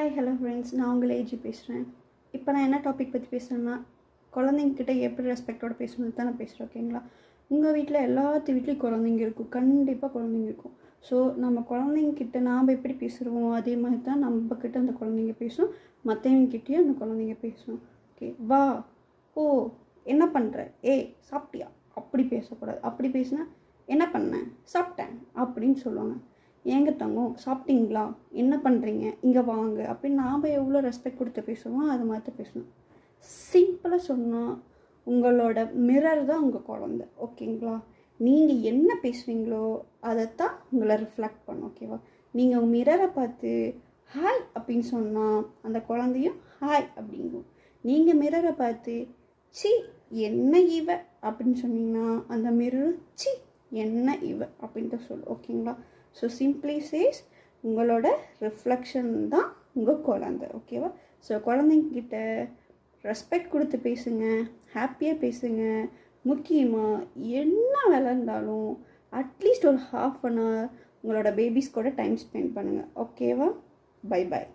Hi hello friends, நான் உங்கள் AG பேசுகிறேன். இப்போ நான் என்ன டாபிக் பற்றி பேசுகிறேன்னா, குழந்தைங்கிட்ட எப்படி ரெஸ்பெக்டோடு பேசணுன்னு தான் நான் பேசுகிறேன். ஓகேங்களா? உங்கள் வீட்டில் எல்லாத்து வீட்லேயும் குழந்தைங்க இருக்கும், கண்டிப்பாக குழந்தைங்க இருக்கும். ஸோ நம்ம குழந்தைங்கிட்ட நாம் எப்படி பேசுகிறோமோ அதே மாதிரி தான் நம்மக்கிட்ட அந்த குழந்தைங்க பேசும், மற்றவங்கிட்டேயும் அந்த குழந்தைங்க பேசும். ஓகே, வா, ஓ, என்ன பண்ணுற, ஏய் சாப்பிட்டியா, அப்படி பேசக்கூடாது. அப்படி பேசினா என்ன பண்ணேன், சாப்பிட்டேன் அப்படின்னு சொல்லுவாங்க. ஏங்க தங்கம் சாப்பிட்டீங்களா, என்ன பண்ணுறீங்க, இங்கே வாங்க அப்படின்னு நாம் எவ்வளோ ரெஸ்பெக்ட் கொடுத்து பேசுவோம் அது மாதிரி பேசணும். சிம்பிளாக சொன்னால் உங்களோட மிரர் தான் உங்கள் குழந்தை. ஓகேங்களா? நீங்கள் என்ன பேசுகிறீங்களோ அதைத்தான் உங்களை ரிஃப்ளெக்ட் பண்ணும். ஓகேவா? நீங்கள் உங்கள் மிரரை பார்த்து ஹாய் அப்படின்னு சொன்னால் அந்த குழந்தையும் ஹாய் அப்படிங்கும். நீங்கள் மிரரை பார்த்து சி என்ன இவ அப்படின்னு சொன்னீங்கன்னா அந்த மிரரும் சி என்ன இவ அப்படின்ட்டு சொல்லும். ஓகேங்களா? ஸோ சிம்ப்ளி சேஸ் உங்களோட ரிஃப்ளெக்ஷன் தான் உங்கள் குழந்தை. ஓகேவா? ஸோ குழந்தைங்கிட்ட ரெஸ்பெக்ட் கொடுத்து பேசுங்க, ஹாப்பியாக பேசுங்க. முக்கியமாக என்ன வேலை இருந்தாலும் அட்லீஸ்ட் ஒரு ½ அன் ஹவர் உங்களோட பேபிஸ் கூட டைம் ஸ்பெண்ட் பண்ணுங்கள். ஓகேவா? Bye bye.